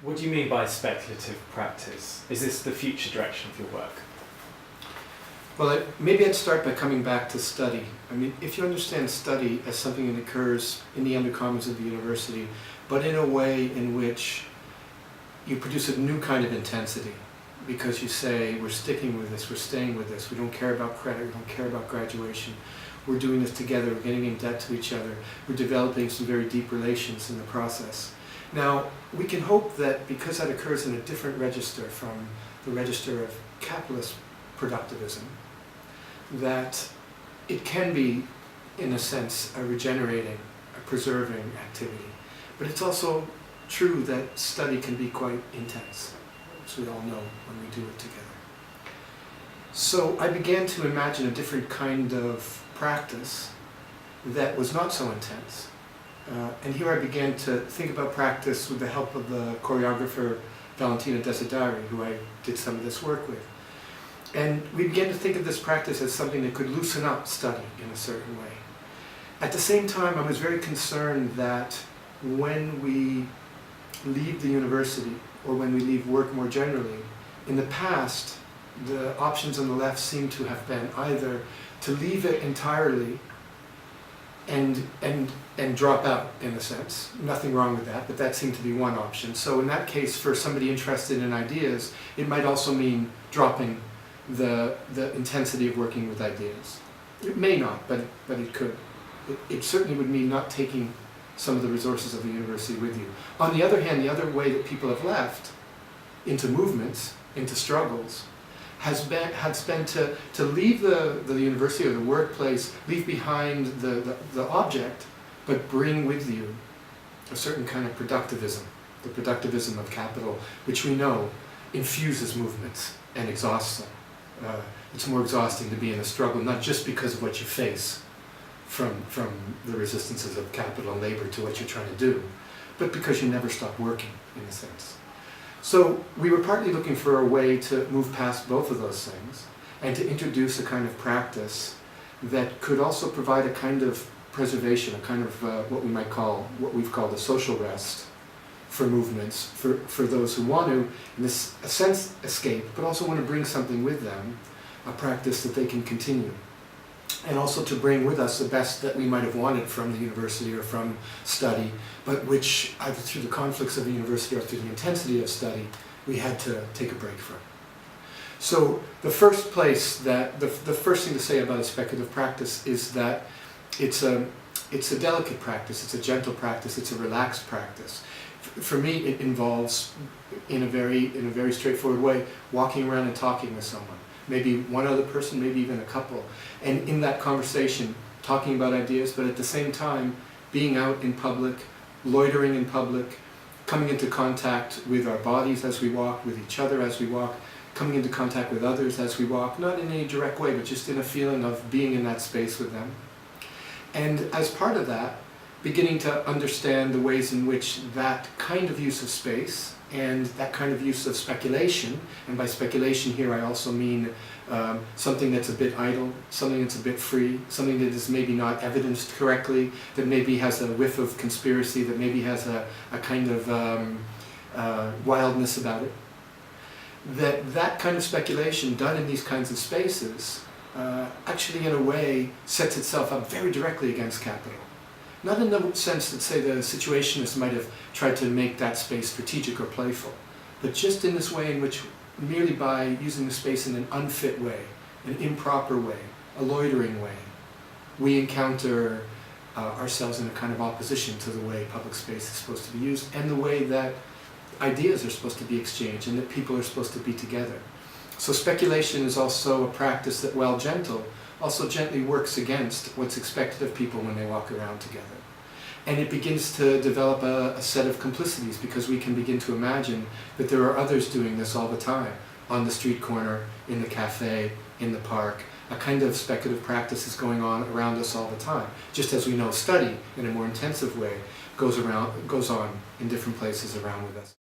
What do you mean by speculative practice? Is this the future direction of your work? Well, maybe I'd start by coming back to study. I mean, if you understand study as something that occurs in the undercommons of the university, but in a way in which you produce a new kind of intensity, because you say, we're sticking with this, we're staying with this, we don't care about credit, we don't care about graduation, we're doing this together, we're getting in debt to each other, we're developing some very deep relations in the process. Now, we can hope that because that occurs in a different register from the register of capitalist productivism, that it can be, in a sense, a regenerating, a preserving activity. But it's also true that study can be quite intense, as we all know when we do it together. So I began to imagine a different kind of practice that was not so intense. And here I began to think about practice with the help of the choreographer Valentina Desideri, who I did some of this work with. And we began to think of this practice as something that could loosen up study in a certain way. At the same time, I was very concerned that when we leave the university, or when we leave work more generally, in the past, the options on the left seem to have been either to leave it entirely and drop out, in a sense. Nothing wrong with that, but that seemed to be one option. So in that case, for somebody interested in ideas, it might also mean dropping the intensity of working with ideas. It may not, but it could. It certainly would mean not taking some of the resources of the university with you. On the other hand, the other way that people have left into movements, into struggles, has been to leave the university or the workplace, leave behind the object, but bring with you a certain kind of productivism, the productivism of capital, which we know infuses movements and exhausts them. It's more exhausting to be in a struggle, not just because of what you face from the resistances of capital and labor to what you're trying to do, but because you never stop working, in a sense. So we were partly looking for a way to move past both of those things and to introduce a kind of practice that could also provide a kind of preservation, a kind of what we've called a social rest for movements, for those who want to, in a sense, escape, but also want to bring something with them, a practice that they can continue. And also to bring with us the best that we might have wanted from the university or from study, but which, either through the conflicts of the university or through the intensity of study, we had to take a break from. So the first thing to say about a speculative practice is that it's a delicate practice, it's a gentle practice, it's a relaxed practice. For me, it involves, in a very straightforward way, walking around and talking with someone. Maybe one other person, maybe even a couple. And in that conversation, talking about ideas, but at the same time, being out in public, loitering in public, coming into contact with our bodies as we walk, with each other as we walk, coming into contact with others as we walk, not in any direct way, but just in a feeling of being in that space with them. And as part of that, beginning to understand the ways in which that kind of use of space and that kind of use of speculation, and by speculation here I also mean something that's a bit idle, something that's a bit free, something that is maybe not evidenced correctly, that maybe has a whiff of conspiracy, that maybe has a kind of wildness about it. That kind of speculation done in these kinds of spaces actually in a way sets itself up very directly against capital. Not in the sense that, say, the situationists might have tried to make that space strategic or playful, but just in this way in which, merely by using the space in an unfit way, an improper way, a loitering way, we encounter ourselves in a kind of opposition to the way public space is supposed to be used and the way that ideas are supposed to be exchanged and that people are supposed to be together. So speculation is also a practice that, while gentle, also gently works against what's expected of people when they walk around together. And it begins to develop a set of complicities, because we can begin to imagine that there are others doing this all the time, on the street corner, in the cafe, in the park. A kind of speculative practice is going on around us all the time, just as we know study, in a more intensive way, goes on in different places around with us.